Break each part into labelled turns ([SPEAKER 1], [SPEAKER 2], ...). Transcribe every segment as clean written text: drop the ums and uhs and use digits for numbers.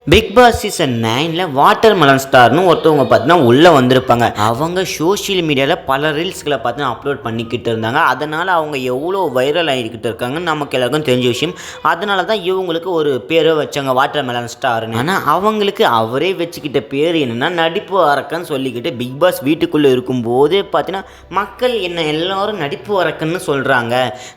[SPEAKER 1] Big Boss season 9ல watermelon ஸ்டார்னு ஒருத்தவங்க பார்த்தீங்கன்னா உள்ளே வந்திருப்பாங்க. அவங்க சோஷியல் மீடியாவில் பல ரீல்ஸ்களை பார்த்தீங்கன்னா அப்லோட் பண்ணிக்கிட்டு இருந்தாங்க. அதனால் அவங்க எவ்வளோ வைரல் ஆகிக்கிட்டு இருக்காங்கன்னு நமக்கு எல்லாருக்கும் தெரிஞ்ச விஷயம். அதனால தான் இவங்களுக்கு ஒரு பேரை வச்சாங்க வாட்டர் மெலன் ஸ்டார்னு. ஆனால் அவங்களுக்கு அவரே வச்சுக்கிட்ட பேர் என்னென்னா நடிப்பு அரக்கன்னு சொல்லிக்கிட்டு பிக் பாஸ் வீட்டுக்குள்ளே இருக்கும்போதே பார்த்தீங்கன்னா மக்கள் என்ன எல்லாரும் நடிப்பு அரக்கன்னு சொல்கிறாங்க.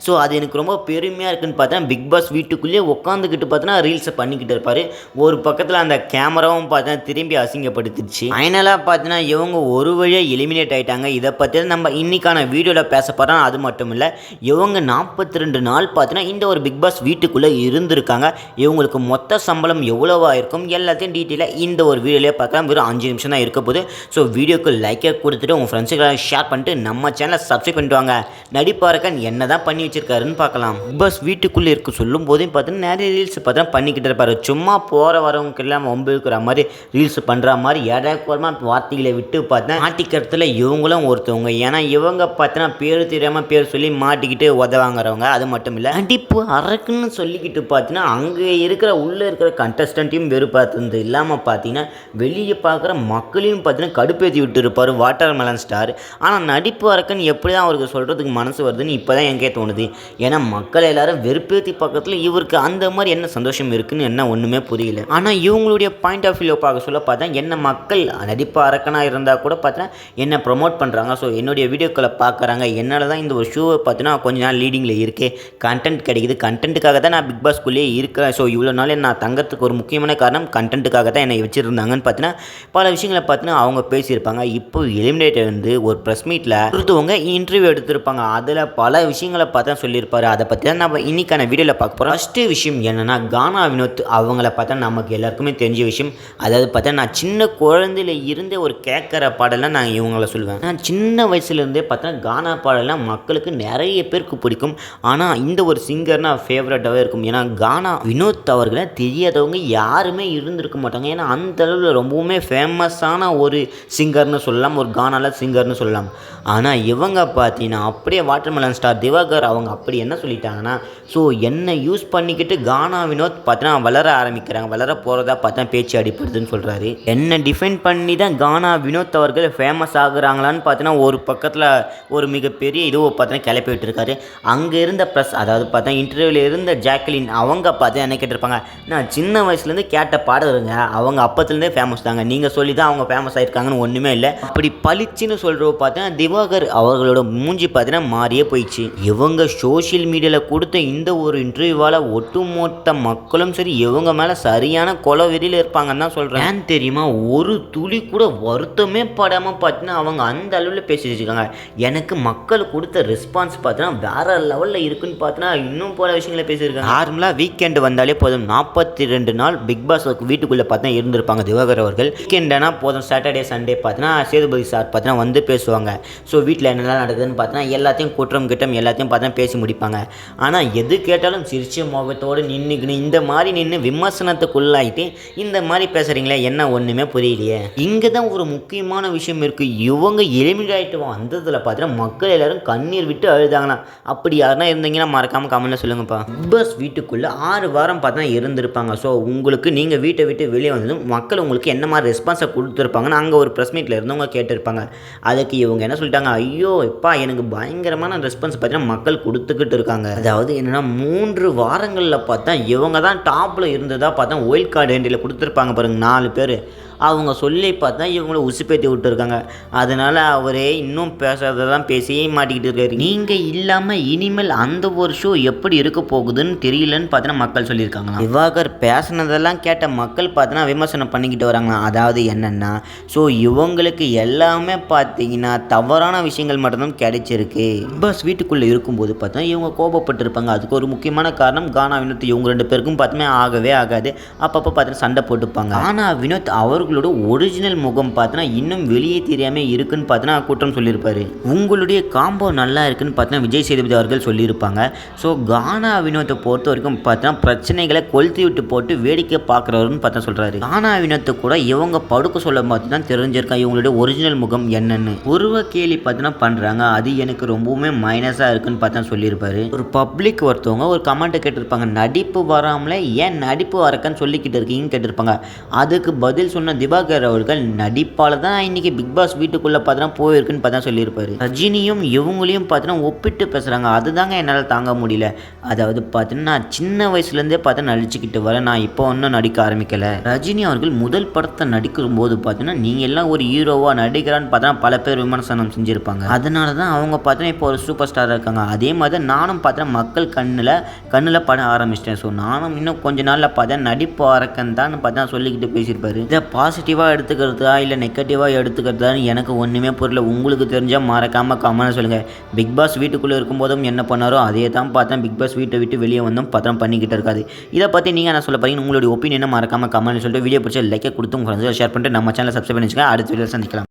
[SPEAKER 1] ஸோ அது எனக்கு ரொம்ப பெருமையாக இருக்குன்னு பார்த்தீங்கன்னா பிக் பாஸ் வீட்டுக்குள்ளேயே உட்காந்துக்கிட்டு பார்த்தீங்கன்னா ரீல்ஸை பண்ணிக்கிட்டு இருப்பார். ஒரு பக்கத்தில் அந்த கேமராவும் பார்த்தீங்கன்னா திரும்பி அசிங்கப்படுத்திடுச்சு. ஃபைனலாக பார்த்தீங்கன்னா இவங்க ஒரு வழியாக எலிமினேட் ஆகிட்டாங்க. இதை பற்றி நம்ம இன்னைக்கான வீடியோவில் பேச போகிறோம். அது மட்டும் இல்லை, இவங்க 42 நாள் பார்த்தீங்கன்னா இந்த ஒரு பிக் பாஸ் வீட்டுக்குள்ளே இருந்திருக்காங்க. இவங்களுக்கு மொத்த சம்பளம் எவ்வளோவா இருக்கும் எல்லாத்தையும் டீட்டெயிலாக இந்த ஒரு வீடியோலேயே பார்க்கலாம். வெறும் 5 நிமிஷம் தான் இருக்க போகுது. ஸோ வீடியோக்கு லைக்கை கொடுத்துட்டு உங்கள் ஃப்ரெண்ட்ஸுக்கெல்லாம் ஷேர் பண்ணிட்டு நம்ம சேனலை சப்ஸ்கிரைப் பண்ணிட்டு வாங்க. நடிப்பாரக்கன் என்ன தான் பண்ணி வச்சிருக்காருன்னு பார்க்கலாம். பிக் பாஸ் வீட்டுக்குள்ளே இருக்க சொல்லும் போதே பார்த்தீங்கன்னா நிறைய ரீல்ஸ் பார்த்தீங்கன்னா பண்ணிக்கிட்டு இருப்பார். சும்மா போகிற வரவங்கெல்லாம் வம்பு இருக்கிற மாதிரி ரீல்ஸ் பண்ணுற மாதிரி ஏடாக்குறமாக வார்த்தைகளை விட்டு பார்த்தா மாட்டிக்கிறதுல இவங்களும் ஒருத்தவங்க. ஏன்னா இவங்க பார்த்தீங்கன்னா பேர் தெரியாமல் பேர் சொல்லி மாட்டிக்கிட்டு உதவாங்கிறவங்க. அது மட்டும் இல்லை, நடிப்பு அரக்குன்னு சொல்லிக்கிட்டு பார்த்தீங்கன்னா அங்கே இருக்கிற உள்ளே இருக்கிற கண்டஸ்டன்ட்டையும் வெறுப்பாத்துறது இல்லாமல் பார்த்தீங்கன்னா வெளியே பார்க்குற மக்களையும் பார்த்தீங்கன்னா கடுப்பேற்றி விட்டு இருப்பார் வாட்டர் மெலன் ஸ்டார். ஆனால் நடிப்பு அரக்குன்னு எப்படி தான் அவருக்கு சொல்கிறதுக்கு மனசு வருதுன்னு இப்போ தான் எங்கே தோணுது. ஏன்னா மக்கள் எல்லாரும் வெறுப்பேற்றி பக்கத்தில் இவருக்கு அந்த மாதிரி என்ன சந்தோஷம் இருக்குன்னு என்ன ஒன்றுமே புரியல. ஆனால் இவங்களுடைய பாயிண்ட் ஆஃப் வியூ பார்க்க சொல்ல பார்த்தா என்ன மக்கள் நடிப்பு அரக்கனாக இருந்தால் கூட பார்த்தீங்கன்னா என்ன ப்ரொமோட் பண்ணுறாங்க. ஸோ என்னுடைய வீடியோக்களை பார்க்குறாங்க. என்னால் தான் இந்த ஒரு ஷோவை பார்த்தீங்கன்னா கொஞ்ச நாள் லீடிங்கில் இருக்கே, கண்டென்ட் கிடைக்குது. கண்டென்ட்டுக்காக தான் நான் பிக் பாஸ்க்குள்ளேயே இருக்கிறேன். ஸோ இவ்வளோ நாள் நான் தங்கறதுக்கு ஒரு முக்கியமான காரணம் கண்டென்ட்டுக்காக தான் என்னை வச்சுருந்தாங்கன்னு பார்த்தீங்கன்னா பல விஷயங்களை பார்த்தீங்கன்னா அவங்க பேசியிருப்பாங்க. இப்போ எலிமினேட் வந்து ஒரு ப்ரெஸ் மீட்டில் ஒருத்தவங்க இன்டர்வியூ எடுத்திருப்பாங்க. அதில் பல விஷயங்களை பார்த்தா சொல்லியிருப்பாரு. அதை பற்றி தான் நம்ம இன்னைக்கான வீடியோவில் பார்க்க போகிறோம். ஃபஸ்ட்டு விஷயம் என்னென்னா, கானா வினோத் அவங்கள பார்த்தா நமக்கு எல்லாருக்குமே தெரிஞ்ச விஷயம். அதாவது பார்த்தா நான் சின்ன குழந்தையில இருந்தே ஒரு கேட்குற பாடலாம் நான் இவங்கள சொல்லுவேன். நான் சின்ன வயசுலேருந்தே பார்த்தா கானா பாடலாம் மக்களுக்கு நிறைய பேருக்கு பிடிக்கும். ஆனால் இந்த ஒரு சிங்கர்னால் ஃபேவரட்டாகவே இருக்கும். ஏன்னா கானா வினோத் அவர்களை தெரியாதவங்க யாருமே இருந்திருக்க மாட்டாங்க. ஏன்னா அந்த அளவில் ரொம்பவுமே ஃபேமஸான ஒரு சிங்கர்னு சொல்லலாம், ஒரு கானால சிங்கர்னு சொல்லலாம். ஆனால் இவங்க பார்த்தீங்கன்னா அப்படியே வாட்டர் மெலன் ஸ்டார் திவாகர் அவங்க அப்படி என்ன சொல்லிட்டாங்கன்னா, ஸோ என்னை யூஸ் பண்ணிக்கிட்டு கானா வினோத் பார்த்தீங்கன்னா வளர ஆரம்பிக்கிறாங்க, வளர போகிறதா பார்த்தா பேச்சு அடிப்படுதுன்னு சொல்கிறாரு. என்ன டிஃபைன் பண்ணி தான் கானா வினோத் அவர்கள் ஃபேமஸ் ஆகுறாங்களான்னு பார்த்தீங்கன்னா ஒரு பக்கத்தில் ஒரு மிகப்பெரிய இதுவை பார்த்தீங்கன்னா கிளப்பி விட்டுருக்காரு. அங்கே இருந்த ப்ரெஸ், அதாவது பார்த்தா இன்டர்வியூவில் இருந்த ஜாக்லின் அவங்க பார்த்து என்ன கேட்டிருப்பாங்க, நான் சின்ன வயசுலேருந்து கேட்ட பாடுறேங்க, அவங்க அப்பத்துலேருந்தே ஃபேமஸ் தாங்க, நீங்கள் சொல்லி தான் அவங்க ஃபேமஸ் ஆகிருக்காங்கன்னு ஒன்றுமே இல்லை. அப்படி பளிச்சுன்னு சொல்கிறவ பார்த்தீங்கன்னா திவாகர் அவர்களோட மூஞ்சி பார்த்தீங்கன்னா மாறியே போயிடுச்சு. இவங்க சோஷியல் மீடியாவில் கொடுத்த இந்த ஒரு இன்டர்வியூவால் ஒட்டுமொத்த மக்களும் சரி இவங்க மேலே சரியான கொலை வெறியில் இருப்பாங்கன்னு தான் சொல்கிறேன். ஏன் தெரியுமா, ஒரு துளி கூட வருத்தமே படாமல் பார்த்தீங்கன்னா அவங்க அந்த அளவில் பேசி வச்சுருக்காங்க. எனக்கு மக்கள் கொடுத்த ரெஸ்பான்ஸ் பார்த்தீங்கன்னா வேறு லெவலில் இருக்குன்னு பார்த்தீங்கன்னா இன்னும் போல விஷயங்களை பேசியிருக்காங்க. நார்மலாக வீக்கெண்டு வந்தாலே போதும் 42 நாள் பிக் பாஸ் வீட்டுக்குள்ளே பார்த்தீங்கன்னா இருந்திருப்பாங்க திவாகர் அவர்கள். வீக்கெண்டுனா போதும் சாட்டர்டே சண்டே பார்த்தீங்கன்னா சேதுபதி சார் பார்த்தீங்கன்னா வந்து பேசுவாங்க. ஸோ வீட்டில் என்னெல்லாம் நடக்குதுன்னு பார்த்தீங்கன்னா எல்லாத்தையும் குற்றம் கிட்டம் எல்லாத்தையும் பார்த்தீங்கன்னா பேசி முடிப்பாங்க. ஆனால் எது கேட்டாலும் சிரிச்ச முகத்தோடு நின்றுக்கணும் இந்த மாதிரி நின்று விமர்சனத்துக்குள்ளாயிட்டு இந்த மாதிரி பேசுகிறீங்களே என்ன ஒன்றுமே புரியலையே. இங்கே தான் ஒரு முக்கியமான விஷயம் இருக்குது. இவங்க எலிமினேட் ஆகிட்டு வந்ததில் பார்த்தீங்கன்னா மக்கள் எல்லோரும் கண்ணீர் விட்டு அழுதாங்களாம். அப்படி யாருன்னா இருந்தீங்கன்னா மறக்காமல் கமெண்ட்டில் சொல்லுங்கப்பா. பிக் பாஸ் வீட்டுக்குள்ளே 6 வாரம் பார்த்தா இருந்திருப்பாங்க. ஸோ உங்களுக்கு நீங்கள் வீட்டை விட்டு வெளியே வந்ததும் மக்கள் உங்களுக்கு என்ன மாதிரி ரெஸ்பான்ஸை கொடுத்துருப்பாங்கன்னு அங்கே ஒரு ப்ரெஸ் மீட்டில் இருந்தவங்க கேட்டிருப்பாங்க. அதுக்கு இவங்க என்ன சொல்லிட்டாங்க, ஐயோ இப்பா எனக்கு பயங்கரமான ரெஸ்பான்ஸ் பார்த்தீங்கன்னா மக்கள் கொடுத்துக்கிட்டு இருக்காங்க. அதாவது என்னென்னா 3 வாரங்களில் பார்த்தா இவங்க தான் டாப்பில் இருந்ததாக பார்த்தா ஒயில்ட் கார்டு என்ட்ரியில் கொடுத்துருப்பாங்க பாருங்க 4 பேர். அவங்க சொல்லி பார்த்தா இவங்கள உசுப்பேற்றி விட்டுருக்காங்க. அதனால் அவரே இன்னும் பேசுறதெல்லாம் பேசியே மாட்டிக்கிட்டு இருக்காரு. நீங்கள் இல்லாமல் இனிமேல் அந்த ஒரு ஷோ எப்படி இருக்க போகுதுன்னு தெரியலன்னு பார்த்தீங்கன்னா மக்கள் சொல்லியிருக்காங்க. திவாகர் பேசினதெல்லாம் கேட்ட மக்கள் பார்த்தீங்கன்னா விமர்சனம் பண்ணிக்கிட்டு வராங்க. அதாவது என்னென்னா, ஸோ இவங்களுக்கு எல்லாமே பார்த்தீங்கன்னா தவறான விஷயங்கள் மட்டும்தான் கிடைச்சிருக்கு. பிக் பாஸ் வீட்டுக்குள்ளே இருக்கும்போது பார்த்தா இவங்க கோபப்பட்டிருப்பாங்க. அதுக்கு ஒரு முக்கியமான காரணம் கானா வினோத் இவங்க 2 பேருக்கும் பார்த்தீங்கன்னா ஆகவே ஆகாது. அப்பப்போ பார்த்தீங்கன்னா சண்டை போட்டுப்பாங்க. கானா வினோத் அவர் அவர்களோட ஒரிஜினல் முகம் பார்த்தீங்கன்னா இன்னும் வெளியே தெரியாமல் இருக்குன்னு பார்த்தீங்கன்னா குற்றம் சொல்லியிருப்பாரு. உங்களுடைய காம்போ நல்லா இருக்குன்னு பார்த்தீங்கன்னா விஜய் சேதுபதி அவர்கள் சொல்லியிருப்பாங்க. ஸோ கானா வினோத்தை பொறுத்த வரைக்கும் பார்த்தீங்கன்னா பிரச்சனைகளை கொளுத்தி விட்டு போட்டு வேடிக்கை பார்க்குறவருன்னு பார்த்தா சொல்கிறாரு. கானா வினோத்தை கூட இவங்க படுக்க சொல்ல பார்த்தீங்கன்னா தெரிஞ்சிருக்கா இவங்களுடைய ஒரிஜினல் முகம் என்னன்னு. உருவ கேலி பார்த்தீங்கன்னா பண்ணுறாங்க, அது எனக்கு ரொம்பவுமே மைனஸாக இருக்குன்னு பார்த்தா சொல்லியிருப்பாரு. ஒரு பப்ளிக் ஒருத்தவங்க ஒரு கமெண்ட்டை கேட்டிருப்பாங்க, நடிப்பு வராமலே ஏன் நடிப்பு வரக்கன்னு சொல்லிக்கிட்டு இருக்கீங்கன்னு கேட்டிருப்பாங்க. அதுக்கு பதில் சொன்ன திவாகர் அவர்கள் நடிப்பால் தான் இன்னைக்கு பிக் பாஸ் வீட்டுக்குள்ளே பார்த்தீங்கன்னா போயிருக்குன்னு பார்த்தா சொல்லியிருப்பாரு. ரஜினியும் இவங்களையும் பார்த்தீங்கன்னா ஒப்பிட்டு பேசுகிறாங்க, அதுதாங்க என்னால் தாங்க முடியல. அதாவது பார்த்தீங்கன்னா நான் சின்ன வயசுலேருந்தே பார்த்தா நடிச்சுக்கிட்டு வரேன், நான் இப்போ ஒன்றும் நடிக்க ஆரம்பிக்கலை. ரஜினி அவர்கள் முதல் படத்தை நடிக்கும் போது பார்த்தீங்கன்னா நீங்கள் எல்லாம் ஒரு ஹீரோவாக நடிக்கிறான்னு பார்த்தா பல பேர் விமர்சனம் செஞ்சுருப்பாங்க. அதனால தான் அவங்க பார்த்தீங்கன்னா இப்போ ஒரு சூப்பர் ஸ்டாராக இருக்காங்க. அதே மாதிரி தான் நானும் பார்த்தீங்கன்னா மக்கள் கண்ணில் பட ஆரம்பிச்சிட்டேன். ஸோ நானும் இன்னும் கொஞ்ச நாளில் பார்த்தா நடிப்பு அரக்கன் தான் பார்த்தா சொல்லிக்கிட்டு பேசியிருப்பாரு. இதை பாசிட்டிவாக எடுத்துக்கிறதா இல்லை நெகட்டிவாக எடுத்துக்கிறதான்னு எனக்கு ஒன்றுமே புரியல. உங்களுக்கு தெரிஞ்சால் மறக்காமல் கமெண்ட் சொல்லுங்கள். பிக் பாஸ் வீட்டுக்குள்ளே இருக்கும்போதும் என்ன பண்ணாரோ அதே தான் பார்த்தா பிக் பாஸ் வீட்டை விட்டு வெளியே வந்தும் பார்த்தா பண்ணிக்கிட்டு இருக்காது. இதை பற்றி நீங்கள் என்ன சொல்ல போறீங்க, உங்களுடைய ஒப்பீனியனை மறக்காமல் கமெண்ட் சொல்லிட்டு வீடியோ பிடிச்ச லைக்கை கொடுத்து உங்கள் ஃப்ரெண்ட்ஸை ஷேர் பண்ணிட்டு நம்ம சேனலை சப்ஸ்கிரைப் பண்ணி வச்சுக்கோங்க. அடுத்த வீடியோ சந்திக்கலாம்.